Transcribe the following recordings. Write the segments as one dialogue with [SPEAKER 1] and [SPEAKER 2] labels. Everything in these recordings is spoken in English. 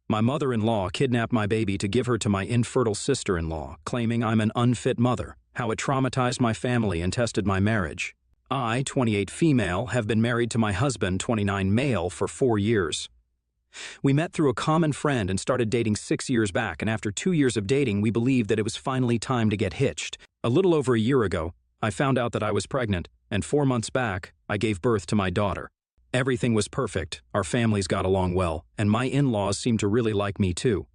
[SPEAKER 1] My mother-in-law kidnapped my baby to give her to my infertile sister-in-law, claiming I'm an unfit mother, how it traumatized my family and tested my marriage. I, 28 female, have been married to my husband, 29 male, for 4 years. We met through a common friend and started dating 6 years back, and after 2 years of dating, we believed that it was finally time to get hitched. A little over a year ago, I found out that I was pregnant, and 4 months back, I gave birth to my daughter. Everything was perfect, our families got along well, and my in-laws seemed to really like me too.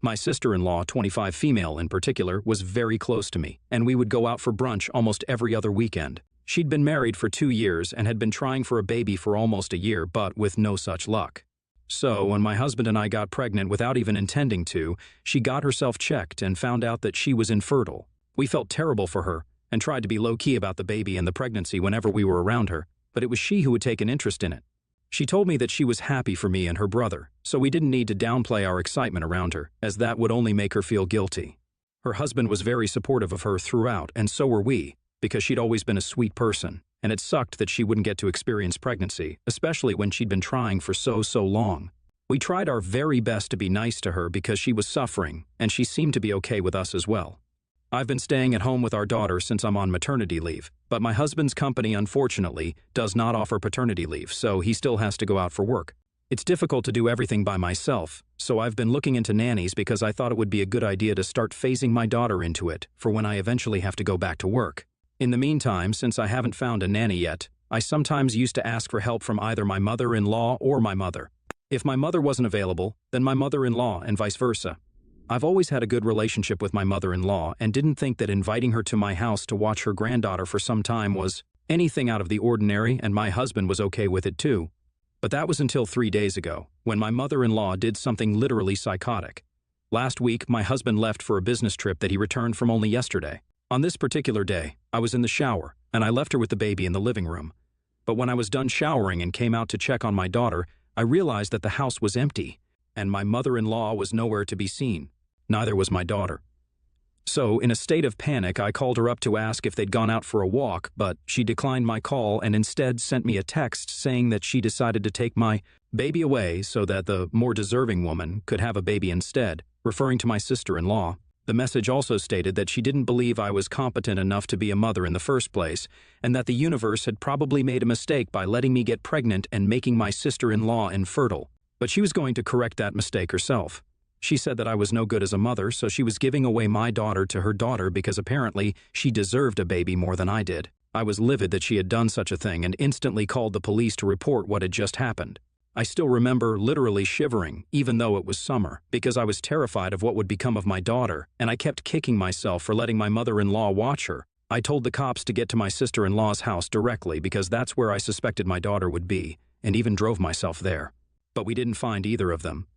[SPEAKER 1] My sister-in-law, 25 female in particular, was very close to me, and we would go out for brunch almost every other weekend. She'd been married for 2 years and had been trying for a baby for almost a year, but with no such luck. So, when my husband and I got pregnant without even intending to, she got herself checked and found out that she was infertile. We felt terrible for her and tried to be low-key about the baby and the pregnancy whenever we were around her, but it was she who would take an interest in it. She told me that she was happy for me and her brother, so we didn't need to downplay our excitement around her, as that would only make her feel guilty. Her husband was very supportive of her throughout, and so were we, because she'd always been a sweet person, and it sucked that she wouldn't get to experience pregnancy, especially when she'd been trying for so long. We tried our very best to be nice to her because she was suffering, and she seemed to be okay with us as well. I've been staying at home with our daughter since I'm on maternity leave, but my husband's company, unfortunately, does not offer paternity leave, so he still has to go out for work. It's difficult to do everything by myself, so I've been looking into nannies because I thought it would be a good idea to start phasing my daughter into it for when I eventually have to go back to work. In the meantime, since I haven't found a nanny yet, I sometimes used to ask for help from either my mother-in-law or my mother. If my mother wasn't available, then my mother-in-law and vice versa. I've always had a good relationship with my mother-in-law and didn't think that inviting her to my house to watch her granddaughter for some time was anything out of the ordinary, and my husband was okay with it too. But that was until 3 days ago, when my mother-in-law did something literally psychotic. Last week, my husband left for a business trip that he returned from only yesterday. On this particular day, I was in the shower, and I left her with the baby in the living room. But when I was done showering and came out to check on my daughter, I realized that the house was empty, and my mother-in-law was nowhere to be seen. Neither was my daughter. So, in a state of panic, I called her up to ask if they'd gone out for a walk, but she declined my call and instead sent me a text saying that she decided to take my baby away so that the more deserving woman could have a baby instead, referring to my sister-in-law. The message also stated that she didn't believe I was competent enough to be a mother in the first place, and that the universe had probably made a mistake by letting me get pregnant and making my sister-in-law infertile. But she was going to correct that mistake herself. She said that I was no good as a mother, so she was giving away my daughter to her daughter because apparently she deserved a baby more than I did. I was livid that she had done such a thing and instantly called the police to report what had just happened. I still remember literally shivering, even though it was summer, because I was terrified of what would become of my daughter, and I kept kicking myself for letting my mother-in-law watch her. I told the cops to get to my sister-in-law's house directly because that's where I suspected my daughter would be, and even drove myself there. But we didn't find either of them.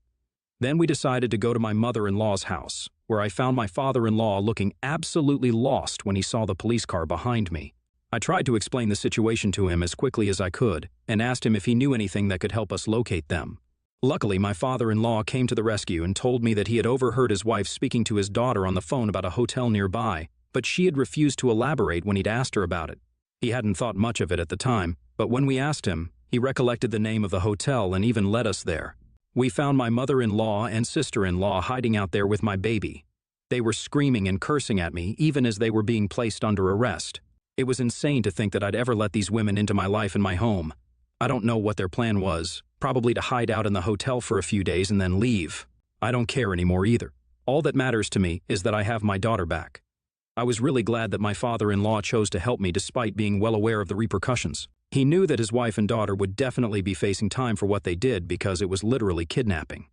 [SPEAKER 1] Then we decided to go to my mother-in-law's house, where I found my father-in-law looking absolutely lost when he saw the police car behind me. I tried to explain the situation to him as quickly as I could and asked him if he knew anything that could help us locate them. Luckily, my father-in-law came to the rescue and told me that he had overheard his wife speaking to his daughter on the phone about a hotel nearby, but she had refused to elaborate when he'd asked her about it. He hadn't thought much of it at the time, but when we asked him, he recollected the name of the hotel and even led us there. We found my mother-in-law and sister-in-law hiding out there with my baby. They were screaming and cursing at me even as they were being placed under arrest. It was insane to think that I'd ever let these women into my life and my home. I don't know what their plan was, probably to hide out in the hotel for a few days and then leave. I don't care anymore either. All that matters to me is that I have my daughter back. I was really glad that my father-in-law chose to help me despite being well aware of the repercussions. He knew that his wife and daughter would definitely be facing time for what they did because it was literally kidnapping.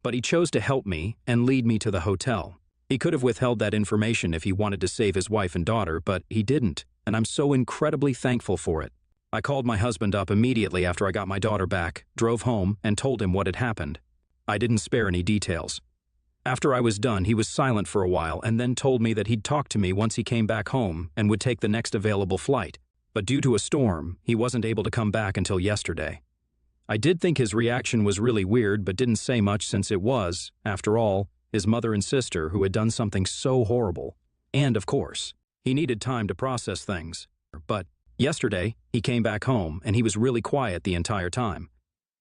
[SPEAKER 1] But he chose to help me and lead me to the hotel. He could have withheld that information if he wanted to save his wife and daughter, but he didn't, and I'm so incredibly thankful for it. I called my husband up immediately after I got my daughter back, drove home, and told him what had happened. I didn't spare any details. After I was done, he was silent for a while and then told me that he'd talk to me once he came back home and would take the next available flight. But due to a storm, he wasn't able to come back until yesterday. I did think his reaction was really weird, but didn't say much since it was, after all, his mother and sister who had done something so horrible. And, of course, he needed time to process things. But yesterday, he came back home, and he was really quiet the entire time.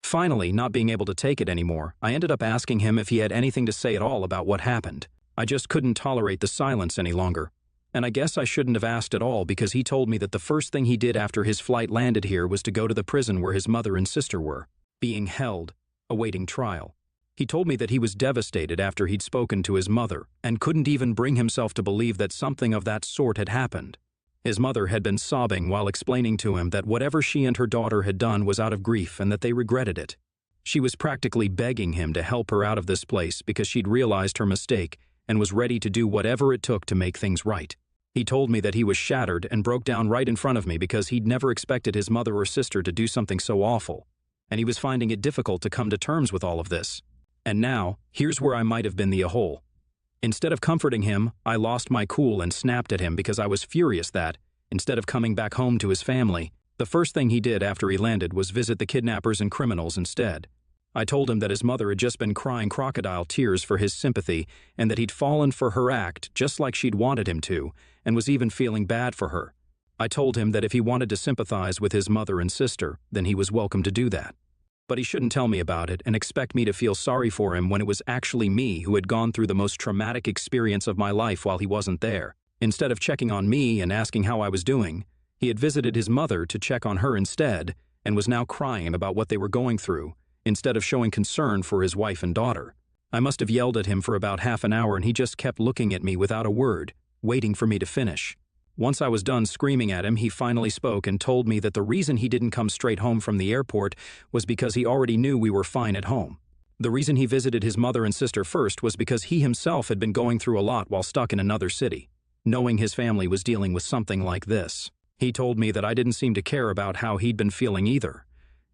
[SPEAKER 1] Finally, not being able to take it anymore, I ended up asking him if he had anything to say at all about what happened. I just couldn't tolerate the silence any longer. And I guess I shouldn't have asked at all because he told me that the first thing he did after his flight landed here was to go to the prison where his mother and sister were, being held, awaiting trial. He told me that he was devastated after he'd spoken to his mother and couldn't even bring himself to believe that something of that sort had happened. His mother had been sobbing while explaining to him that whatever she and her daughter had done was out of grief and that they regretted it. She was practically begging him to help her out of this place because she'd realized her mistake and was ready to do whatever it took to make things right. He told me that he was shattered and broke down right in front of me because he'd never expected his mother or sister to do something so awful, and he was finding it difficult to come to terms with all of this. And now, here's where I might have been the a-hole. Instead of comforting him, I lost my cool and snapped at him because I was furious that, instead of coming back home to his family, the first thing he did after he landed was visit the kidnappers and criminals instead. I told him that his mother had just been crying crocodile tears for his sympathy and that he'd fallen for her act just like she'd wanted him to, and was even feeling bad for her. I told him that if he wanted to sympathize with his mother and sister, then he was welcome to do that. But he shouldn't tell me about it and expect me to feel sorry for him when it was actually me who had gone through the most traumatic experience of my life while he wasn't there. Instead of checking on me and asking how I was doing, he had visited his mother to check on her instead and was now crying about what they were going through, instead of showing concern for his wife and daughter. I must have yelled at him for about half an hour and he just kept looking at me without a word, waiting for me to finish. Once I was done screaming at him, he finally spoke and told me that the reason he didn't come straight home from the airport was because he already knew we were fine at home. The reason he visited his mother and sister first was because he himself had been going through a lot while stuck in another city, knowing his family was dealing with something like this. He told me that I didn't seem to care about how he'd been feeling either.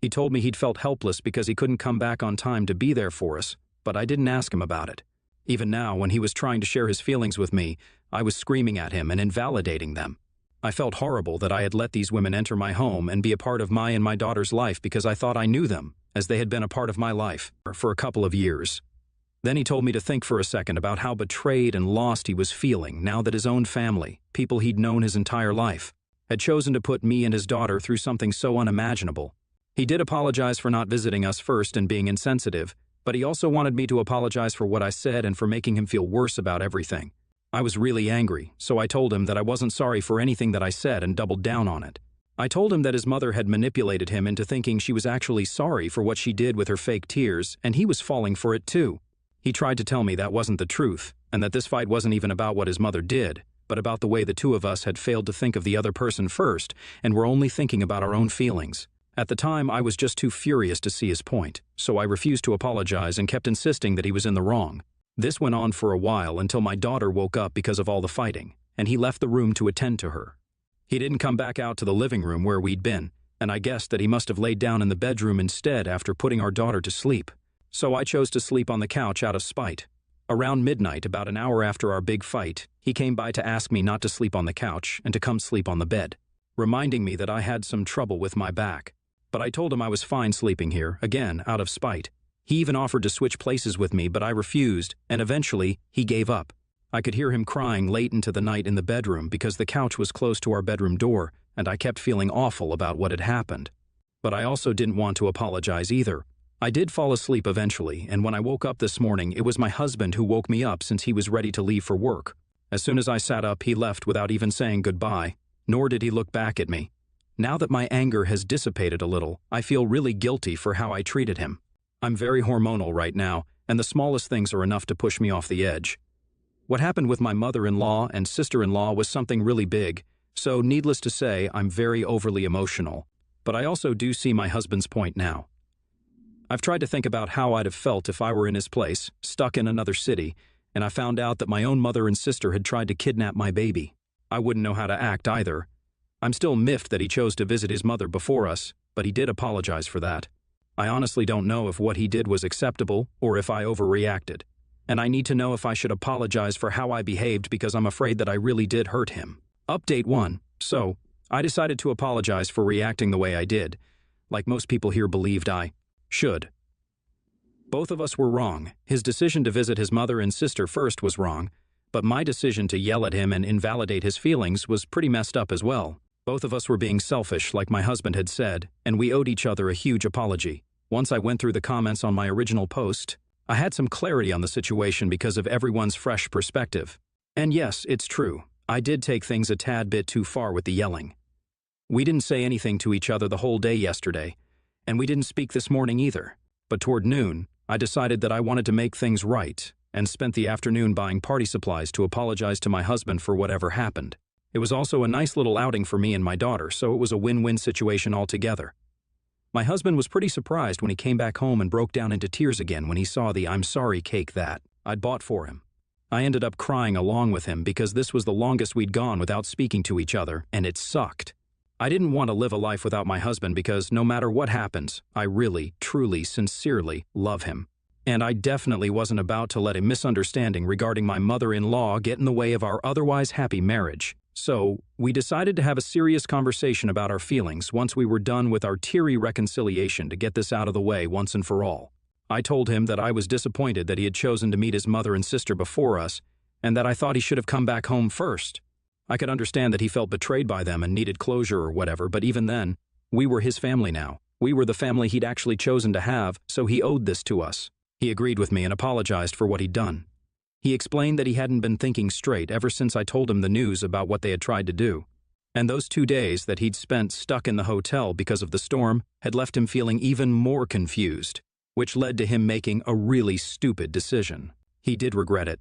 [SPEAKER 1] He told me he'd felt helpless because he couldn't come back on time to be there for us, but I didn't ask him about it. Even now, when he was trying to share his feelings with me, I was screaming at him and invalidating them. I felt horrible that I had let these women enter my home and be a part of my and my daughter's life because I thought I knew them, as they had been a part of my life for a couple of years. Then he told me to think for a second about how betrayed and lost he was feeling now that his own family, people he'd known his entire life, had chosen to put me and his daughter through something so unimaginable. He did apologize for not visiting us first and being insensitive, but he also wanted me to apologize for what I said and for making him feel worse about everything. I was really angry, so I told him that I wasn't sorry for anything that I said and doubled down on it. I told him that his mother had manipulated him into thinking she was actually sorry for what she did with her fake tears, and he was falling for it too. He tried to tell me that wasn't the truth, and that this fight wasn't even about what his mother did, but about the way the two of us had failed to think of the other person first and were only thinking about our own feelings. At the time, I was just too furious to see his point, so I refused to apologize and kept insisting that he was in the wrong. This went on for a while until my daughter woke up because of all the fighting, and he left the room to attend to her. He didn't come back out to the living room where we'd been, and I guessed that he must have laid down in the bedroom instead after putting our daughter to sleep. So I chose to sleep on the couch out of spite. Around midnight, about an hour after our big fight, he came by to ask me not to sleep on the couch and to come sleep on the bed, reminding me that I had some trouble with my back. But I told him I was fine sleeping here, again, out of spite. He even offered to switch places with me, but I refused, and eventually, he gave up. I could hear him crying late into the night in the bedroom because the couch was close to our bedroom door, and I kept feeling awful about what had happened. But I also didn't want to apologize either. I did fall asleep eventually, and when I woke up this morning, it was my husband who woke me up since he was ready to leave for work. As soon as I sat up, he left without even saying goodbye, nor did he look back at me. Now that my anger has dissipated a little, I feel really guilty for how I treated him. I'm very hormonal right now, and the smallest things are enough to push me off the edge. What happened with my mother-in-law and sister-in-law was something really big, so needless to say, I'm very overly emotional. But I also do see my husband's point now. I've tried to think about how I'd have felt if I were in his place, stuck in another city, and I found out that my own mother and sister had tried to kidnap my baby. I wouldn't know how to act either. I'm still miffed that he chose to visit his mother before us, but he did apologize for that. I honestly don't know if what he did was acceptable or if I overreacted. And I need to know if I should apologize for how I behaved because I'm afraid that I really did hurt him. Update 1. So, I decided to apologize for reacting the way I did, like most people here believed I should. Both of us were wrong. His decision to visit his mother and sister first was wrong, but my decision to yell at him and invalidate his feelings was pretty messed up as well. Both of us were being selfish, like my husband had said, and we owed each other a huge apology. Once I went through the comments on my original post, I had some clarity on the situation because of everyone's fresh perspective. And yes, it's true, I did take things a tad bit too far with the yelling. We didn't say anything to each other the whole day yesterday, and we didn't speak this morning either. But toward noon, I decided that I wanted to make things right and spent the afternoon buying party supplies to apologize to my husband for whatever happened. It was also a nice little outing for me and my daughter, so it was a win-win situation altogether. My husband was pretty surprised when he came back home and broke down into tears again when he saw the "I'm sorry" cake that I'd bought for him. I ended up crying along with him because this was the longest we'd gone without speaking to each other, and it sucked. I didn't want to live a life without my husband because no matter what happens, I really, truly, sincerely love him. And I definitely wasn't about to let a misunderstanding regarding my mother-in-law get in the way of our otherwise happy marriage. So, we decided to have a serious conversation about our feelings once we were done with our teary reconciliation to get this out of the way once and for all. I told him that I was disappointed that he had chosen to meet his mother and sister before us, and that I thought he should have come back home first. I could understand that he felt betrayed by them and needed closure or whatever, but even then, we were his family now. We were the family he'd actually chosen to have, so he owed this to us. He agreed with me and apologized for what he'd done. He explained that he hadn't been thinking straight ever since I told him the news about what they had tried to do. And those 2 days that he'd spent stuck in the hotel because of the storm had left him feeling even more confused, which led to him making a really stupid decision. He did regret it.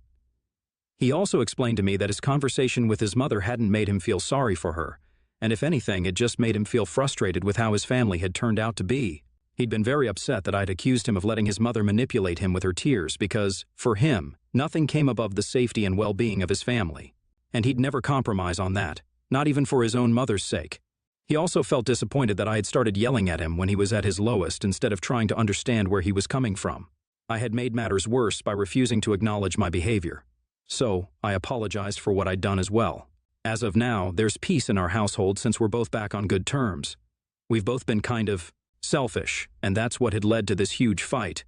[SPEAKER 1] He also explained to me that his conversation with his mother hadn't made him feel sorry for her, and if anything, it just made him feel frustrated with how his family had turned out to be. He'd been very upset that I'd accused him of letting his mother manipulate him with her tears because, for him, nothing came above the safety and well-being of his family. And he'd never compromise on that, not even for his own mother's sake. He also felt disappointed that I had started yelling at him when he was at his lowest instead of trying to understand where he was coming from. I had made matters worse by refusing to acknowledge my behavior. So, I apologized for what I'd done as well. As of now, there's peace in our household since we're both back on good terms. We've both been kind of selfish, and that's what had led to this huge fight.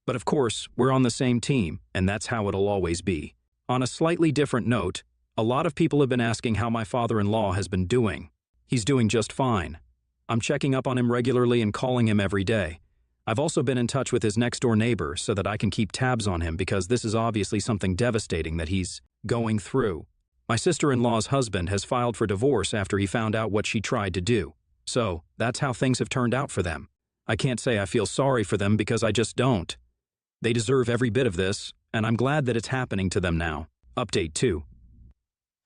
[SPEAKER 1] But of course, we're on the same team, and that's how it'll always be. On a slightly different note, a lot of people have been asking how my father-in-law has been doing. He's doing just fine. I'm checking up on him regularly and calling him every day. I've also been in touch with his next-door neighbor so that I can keep tabs on him because this is obviously something devastating that he's going through. My sister-in-law's husband has filed for divorce after he found out what she tried to do. So, that's how things have turned out for them. I can't say I feel sorry for them because I just don't. They deserve every bit of this, and I'm glad that it's happening to them now. Update 2.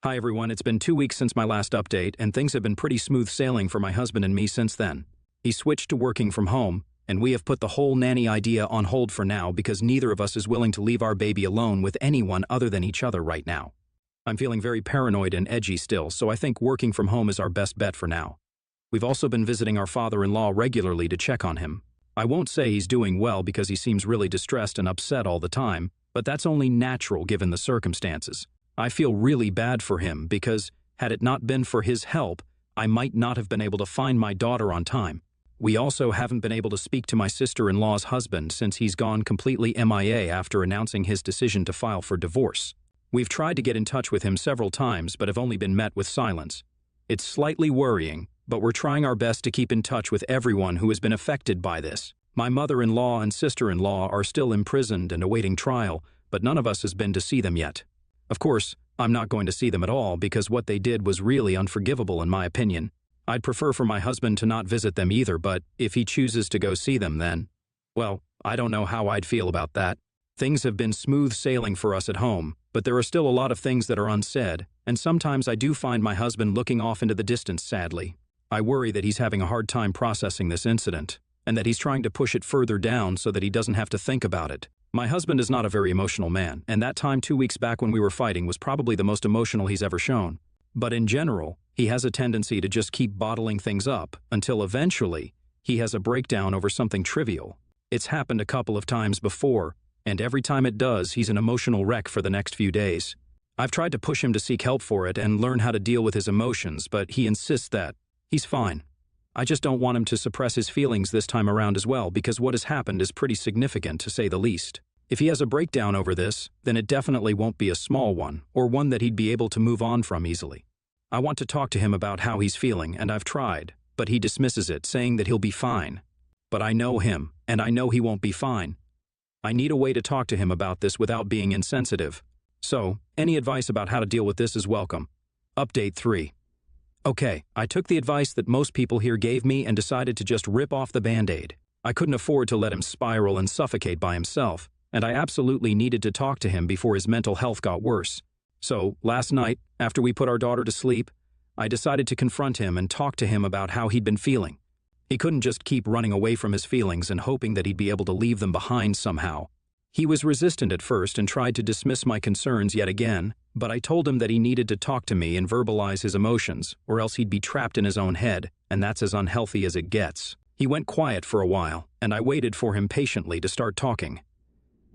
[SPEAKER 1] Hi everyone, it's been 2 weeks since my last update, and things have been pretty smooth sailing for my husband and me since then. He switched to working from home, and we have put the whole nanny idea on hold for now because neither of us is willing to leave our baby alone with anyone other than each other right now. I'm feeling very paranoid and edgy still, so I think working from home is our best bet for now. We've also been visiting our father-in-law regularly to check on him. I won't say he's doing well because he seems really distressed and upset all the time, but that's only natural given the circumstances. I feel really bad for him because, had it not been for his help, I might not have been able to find my daughter on time. We also haven't been able to speak to my sister-in-law's husband since he's gone completely MIA after announcing his decision to file for divorce. We've tried to get in touch with him several times but have only been met with silence. It's slightly worrying, but we're trying our best to keep in touch with everyone who has been affected by this. My mother-in-law and sister-in-law are still imprisoned and awaiting trial, but none of us has been to see them yet. Of course, I'm not going to see them at all because what they did was really unforgivable in my opinion. I'd prefer for my husband to not visit them either, but if he chooses to go see them then, well, I don't know how I'd feel about that. Things have been smooth sailing for us at home, but there are still a lot of things that are unsaid, and sometimes I do find my husband looking off into the distance sadly. I worry that he's having a hard time processing this incident, and that he's trying to push it further down so that he doesn't have to think about it. My husband is not a very emotional man, and that time 2 weeks back when we were fighting was probably the most emotional he's ever shown. But in general, he has a tendency to just keep bottling things up until eventually he has a breakdown over something trivial. It's happened a couple of times before, and every time it does, he's an emotional wreck for the next few days. I've tried to push him to seek help for it and learn how to deal with his emotions, but he insists that he's fine. I just don't want him to suppress his feelings this time around as well because what has happened is pretty significant to say the least. If he has a breakdown over this, then it definitely won't be a small one, or one that he'd be able to move on from easily. I want to talk to him about how he's feeling, and I've tried, but he dismisses it, saying that he'll be fine. but I know him, and I know he won't be fine. I need a way to talk to him about this without being insensitive. So, any advice about how to deal with this is welcome. Update 3. Okay, I took the advice that most people here gave me and decided to just rip off the Band-Aid. I couldn't afford to let him spiral and suffocate by himself, and I absolutely needed to talk to him before his mental health got worse. So, last night, after we put our daughter to sleep, I decided to confront him and talk to him about how he'd been feeling. He couldn't just keep running away from his feelings and hoping that he'd be able to leave them behind somehow. He was resistant at first and tried to dismiss my concerns yet again, but I told him that he needed to talk to me and verbalize his emotions, or else he'd be trapped in his own head, and that's as unhealthy as it gets. He went quiet for a while, and I waited for him patiently to start talking.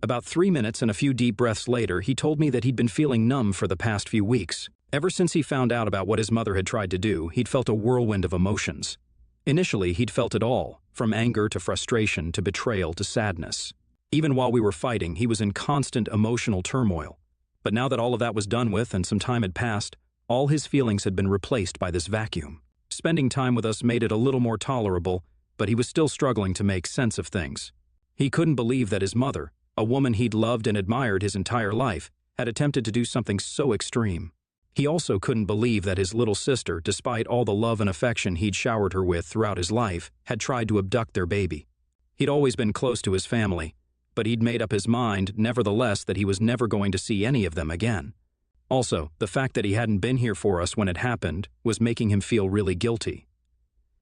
[SPEAKER 1] About 3 minutes and a few deep breaths later, he told me that he'd been feeling numb for the past few weeks. Ever since he found out about what his mother had tried to do, he'd felt a whirlwind of emotions. Initially, he'd felt it all, from anger to frustration to betrayal to sadness. Even while we were fighting, he was in constant emotional turmoil. But now that all of that was done with and some time had passed, all his feelings had been replaced by this vacuum. Spending time with us made it a little more tolerable, but he was still struggling to make sense of things. He couldn't believe that his mother, a woman he'd loved and admired his entire life, had attempted to do something so extreme. He also couldn't believe that his little sister, despite all the love and affection he'd showered her with throughout his life, had tried to abduct their baby. He'd always been close to his family, but he'd made up his mind, nevertheless, that he was never going to see any of them again. Also, the fact that he hadn't been here for us when it happened was making him feel really guilty.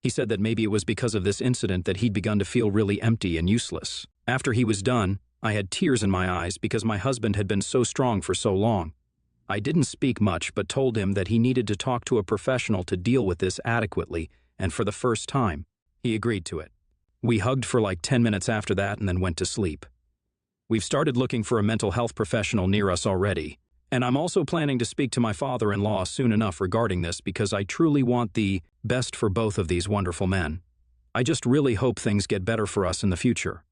[SPEAKER 1] He said that maybe it was because of this incident that he'd begun to feel really empty and useless. After he was done, I had tears in my eyes because my husband had been so strong for so long. I didn't speak much but told him that he needed to talk to a professional to deal with this adequately, and for the first time, he agreed to it. We hugged for like 10 minutes after that and then went to sleep. We've started looking for a mental health professional near us already, and I'm also planning to speak to my father-in-law soon enough regarding this because I truly want the best for both of these wonderful men. I just really hope things get better for us in the future.